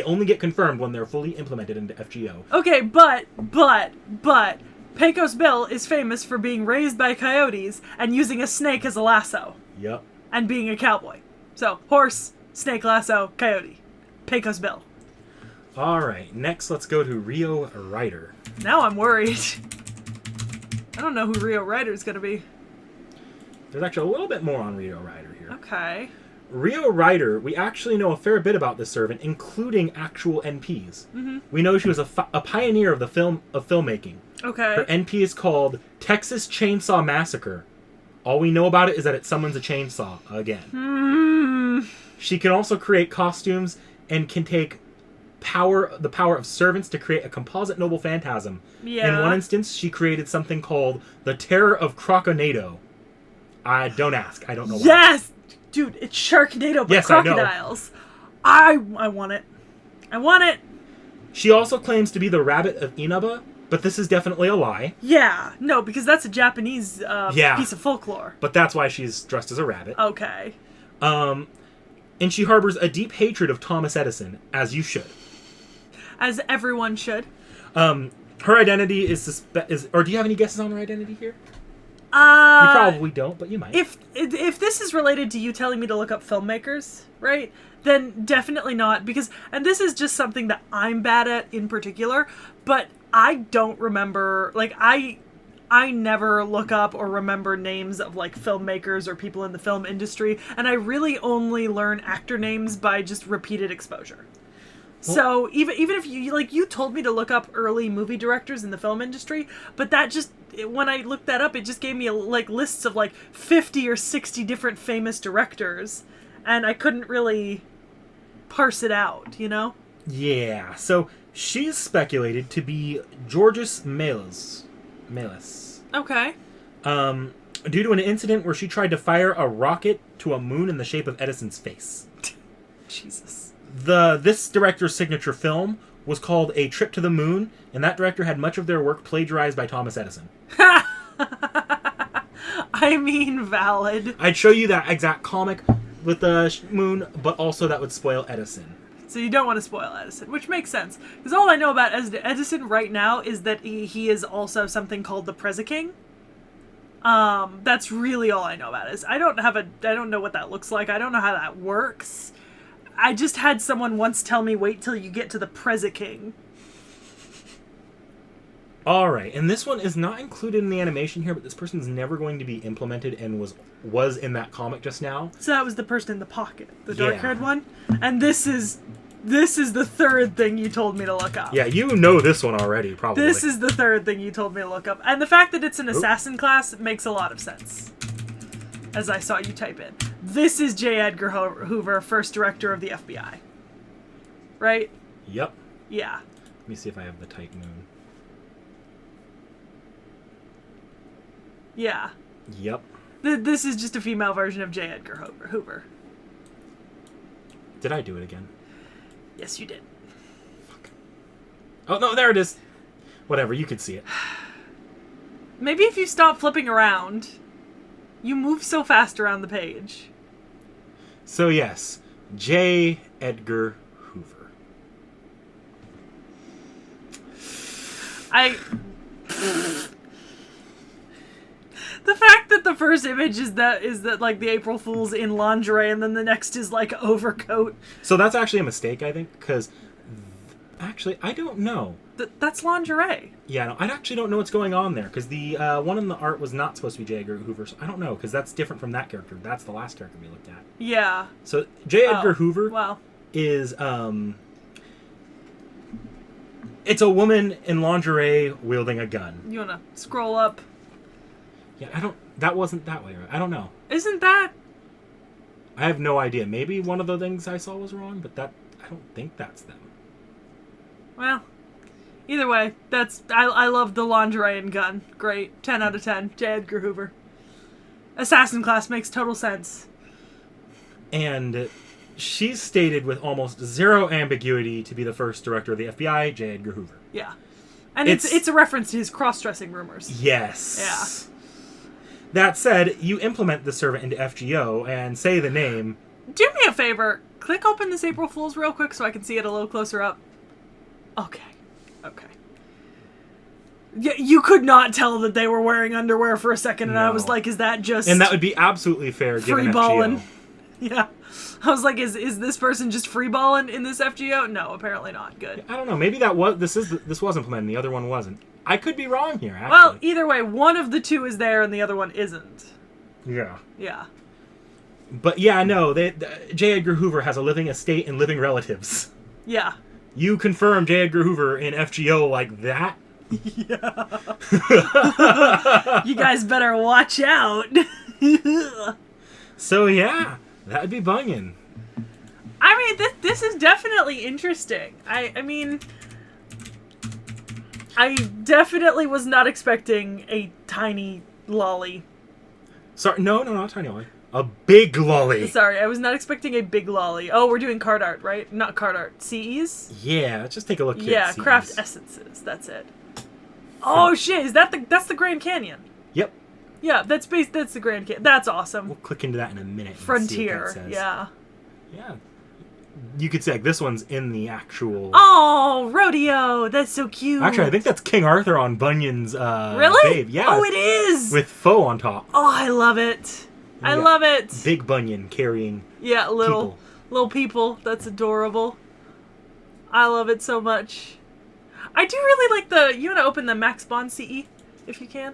Speaker 1: only get confirmed when they're fully implemented into FGO.
Speaker 2: Okay, but Pecos Bill is famous for being raised by coyotes and using a snake as a lasso.
Speaker 1: Yep.
Speaker 2: And being a cowboy. So, horse, snake, lasso, coyote. Pecos Bill.
Speaker 1: Alright, next let's go to Rio Rider.
Speaker 2: Now I'm worried. I don't know who Rio Rider's gonna be.
Speaker 1: There's actually a little bit more on Rio Rider here.
Speaker 2: Okay.
Speaker 1: Rio Rider, we actually know a fair bit about this servant, including actual NPs.
Speaker 2: Mm-hmm.
Speaker 1: We know she was a pioneer of the filmmaking.
Speaker 2: Okay.
Speaker 1: Her NP is called Texas Chainsaw Massacre. All we know about it is that it summons a chainsaw again.
Speaker 2: Hmm.
Speaker 1: She can also create costumes and can take the power of servants to create a composite noble phantasm.
Speaker 2: Yeah.
Speaker 1: In one instance, she created something called the Terror of Croconado. I don't ask. I don't know why.
Speaker 2: Yes! Dude, it's Sharknado, but
Speaker 1: Yes,
Speaker 2: crocodiles. I want it. I want it.
Speaker 1: She also claims to be the rabbit of Inaba, but this is definitely a lie.
Speaker 2: Yeah. No, because that's a Japanese piece of folklore.
Speaker 1: But that's why she's dressed as a rabbit.
Speaker 2: Okay.
Speaker 1: And she harbors a deep hatred of Thomas Edison, as you should.
Speaker 2: As everyone should.
Speaker 1: Her identity is or do you have any guesses on her identity here? You
Speaker 2: You
Speaker 1: probably don't, but you might.
Speaker 2: If this is related to you telling me to look up filmmakers, right? Then definitely not, and this is just something that I'm bad at in particular, but I don't remember, like, I never look up or remember names of, like, filmmakers or people in the film industry, and I really only learn actor names by just repeated exposure. Well, so even if you told me to look up early movie directors in the film industry, but that just, when I looked that up, it just gave me like lists of like 50 or 60 different famous directors, and I couldn't really parse it out, you know?
Speaker 1: Yeah, so she's speculated to be Georges Méliès.
Speaker 2: Okay.
Speaker 1: Due to an incident where she tried to fire a rocket to a moon in the shape of Edison's face.
Speaker 2: Jesus.
Speaker 1: This director's signature film was called A Trip to the Moon, and that director had much of their work plagiarized by Thomas Edison.
Speaker 2: I mean, valid.
Speaker 1: I'd show you that exact comic with the moon, but also that would spoil Edison.
Speaker 2: So you don't want to spoil Edison, which makes sense. Because all I know about Edison right now is that he is also something called the Prezi King. That's really all I know about it. I don't know what that looks like. I don't know how that works. I just had someone once tell me, wait till you get to the Prezi King.
Speaker 1: Alright, and this one is not included in the animation here, but this person's never going to be implemented and was in that comic just now.
Speaker 2: So that was the person in the pocket, the dark-haired one? And this is the third thing you told me to look up.
Speaker 1: Yeah, you know this one already, probably.
Speaker 2: This is the third thing you told me to look up. And the fact that it's an assassin class makes a lot of sense, as I saw you type in. This is J. Edgar Hoover, first director of the FBI. Right?
Speaker 1: Yep.
Speaker 2: Yeah.
Speaker 1: Let me see if I have the tight moon.
Speaker 2: Yeah.
Speaker 1: Yep.
Speaker 2: This is just a female version of J. Edgar Hoover.
Speaker 1: Did I do it again?
Speaker 2: Yes, you did.
Speaker 1: Fuck. Oh, no, there it is. Whatever, you could see it.
Speaker 2: Maybe if you stop flipping around. You move so fast around the page.
Speaker 1: So, yes. J. Edgar Hoover.
Speaker 2: The fact that the first image is that like the April Fool's in lingerie, and then the next is like overcoat.
Speaker 1: So that's actually a mistake, I think, because actually I don't know.
Speaker 2: That's lingerie.
Speaker 1: Yeah, no, I actually don't know what's going on there, because the one in the art was not supposed to be J. Edgar Hoover. So I don't know, because that's different from that character. That's the last character we looked at.
Speaker 2: Yeah.
Speaker 1: So J. Edgar Hoover
Speaker 2: well.
Speaker 1: is it's a woman in lingerie wielding a gun.
Speaker 2: You wanna scroll up?
Speaker 1: Yeah, that wasn't that way, right? I don't know.
Speaker 2: Isn't that?
Speaker 1: I have no idea. Maybe one of the things I saw was wrong, but I don't think that's them.
Speaker 2: Well, either way, I love the lingerie and gun. Great. 10 out of 10. J. Edgar Hoover. Assassin class makes total sense.
Speaker 1: And she's stated with almost zero ambiguity to be the first director of the FBI, J. Edgar Hoover.
Speaker 2: Yeah. And it's a reference to his cross-dressing rumors.
Speaker 1: Yes.
Speaker 2: Yeah.
Speaker 1: That said, you implement the servant into FGO and say the name.
Speaker 2: Do me a favor. Click open this April Fool's real quick so I can see it a little closer up. Okay. Yeah, you could not tell that they were wearing underwear for a second, and
Speaker 1: No.
Speaker 2: I was like, is that just...
Speaker 1: And that would be absolutely fair given
Speaker 2: free-balling?
Speaker 1: FGO.
Speaker 2: Yeah. I was like, is this person just free-balling in this FGO? No, apparently not. Good.
Speaker 1: I don't know. Maybe this was implemented and the other one wasn't. I could be wrong here, actually.
Speaker 2: Well, either way, one of the two is there and the other one isn't.
Speaker 1: Yeah.
Speaker 2: Yeah.
Speaker 1: But yeah, no, J. Edgar Hoover has a living estate and living relatives.
Speaker 2: Yeah.
Speaker 1: You confirm J. Edgar Hoover in FGO like that?
Speaker 2: Yeah. You guys better watch out.
Speaker 1: So yeah, that would be Bunyan.
Speaker 2: I I mean, this is definitely interesting. I mean, I definitely was not expecting a tiny lolly.
Speaker 1: Sorry, no, not tiny lolly. A big lolly.
Speaker 2: Sorry, I was not expecting a big lolly. Oh, we're doing card art, right? Not card art. CEs?
Speaker 1: Yeah, let's just take a look here.
Speaker 2: Yeah, craft essences. That's it. Oh shit! That's the Grand Canyon?
Speaker 1: Yep.
Speaker 2: Yeah, that's the Grand Canyon. That's awesome.
Speaker 1: We'll click into that in a minute.
Speaker 2: Frontier.
Speaker 1: And see what that says.
Speaker 2: Yeah.
Speaker 1: Yeah. You could say like, this one's in the actual.
Speaker 2: Oh, rodeo! That's so cute.
Speaker 1: Actually, I think that's King Arthur on Bunyan's.
Speaker 2: Really?
Speaker 1: Babe. Yeah.
Speaker 2: Oh, it is.
Speaker 1: With foe on top.
Speaker 2: Oh, I love it. I love it.
Speaker 1: Big Bunyan carrying.
Speaker 2: Yeah, little people. That's adorable. I love it so much. I do really like the. You want to open the Max Bond CE if you can?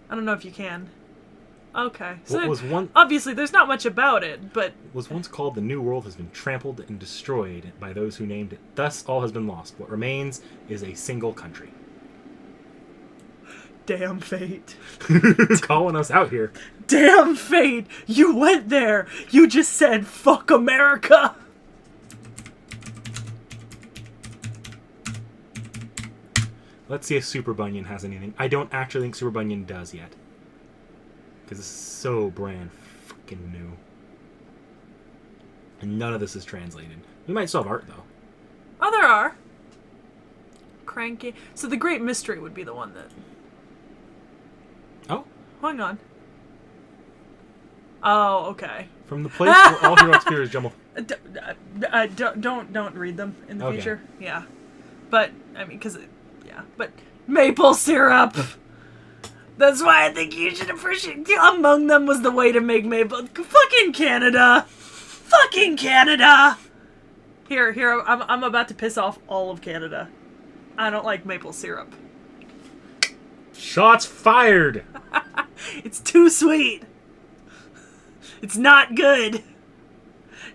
Speaker 2: I don't know if you can. Okay. So obviously there's not much about it, but
Speaker 1: was once called the New World has been trampled and destroyed by those who named it. Thus all has been lost. What remains is a single country.
Speaker 2: Damn fate.
Speaker 1: Calling us out here.
Speaker 2: Damn fate. You went there. You just said fuck America.
Speaker 1: Let's see if Super Bunyan has anything. I don't actually think Super Bunyan does yet. Because it's so brand fucking new. And none of this is translated. We might still have art, though.
Speaker 2: Oh, there are. Cranky. So the Great Mystery would be the one that...
Speaker 1: Oh?
Speaker 2: Hang on. Oh, okay.
Speaker 1: From the place where all hero experience jumble...
Speaker 2: Don't read them in the future. Yeah. But, I mean, because... Yeah, but... Maple syrup! That's why I think you should appreciate... Among them was the way to make maple... Fucking Canada! Fucking Canada! Here, I'm about to piss off all of Canada. I don't like maple syrup.
Speaker 1: Shots fired!
Speaker 2: It's too sweet. It's not good.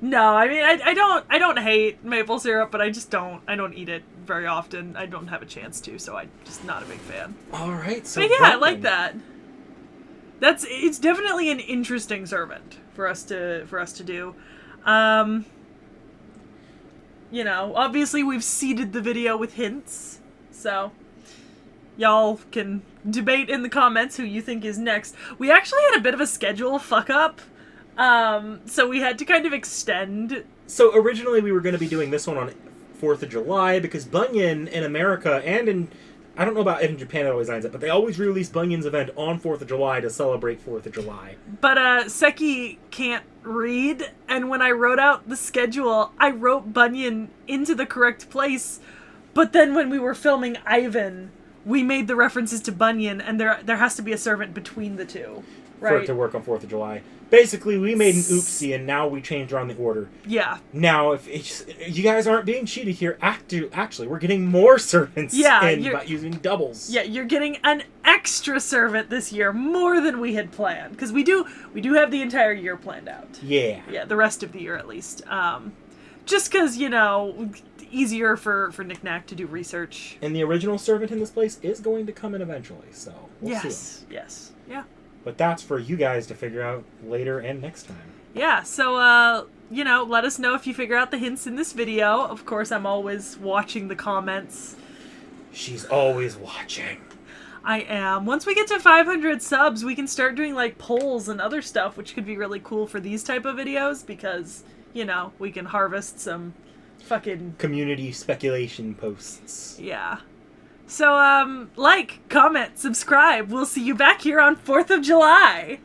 Speaker 2: No, I mean, I don't hate maple syrup, but I don't eat it very often. I don't have a chance to, so I'm just not a big fan.
Speaker 1: Alright, so...
Speaker 2: But yeah, I like that. It's definitely an interesting servant for us to do. You know, obviously we've seeded the video with hints, so y'all can debate in the comments who you think is next. We actually had a bit of a schedule fuck up, so we had to kind of extend.
Speaker 1: So originally we were going to be doing this one on 4th of July, because Bunyan in America and in... I don't know about in Japan it always lines up, but they always release Bunyan's event on 4th of July to celebrate 4th of July.
Speaker 2: But Sekhie can't read, and when I wrote out the schedule, I wrote Bunyan into the correct place, but then when we were filming Ivan, we made the references to Bunyan, and there has to be a servant between the two, right?
Speaker 1: For it to work on 4th of July. Basically, we made an oopsie, and now we changed around the order.
Speaker 2: Yeah.
Speaker 1: Now, if you guys aren't being cheated here, actually, we're getting more servants in by using doubles.
Speaker 2: Yeah, you're getting an extra servant this year, more than we had planned. Because we do have the entire year planned out.
Speaker 1: Yeah.
Speaker 2: Yeah, the rest of the year at least. Just because, you know, easier for Knick Knack to do research.
Speaker 1: And the original servant in this place is going to come in eventually, so we'll see.
Speaker 2: Yes, yeah.
Speaker 1: But that's for you guys to figure out later and next time.
Speaker 2: Yeah, so, you know, let us know if you figure out the hints in this video. Of course, I'm always watching the comments.
Speaker 1: She's always watching.
Speaker 2: I am. Once we get to 500 subs, we can start doing, like, polls and other stuff, which could be really cool for these type of videos, because, you know, we can harvest some fucking...
Speaker 1: community speculation posts.
Speaker 2: Yeah. So, like, comment, subscribe. We'll see you back here on 4th of July.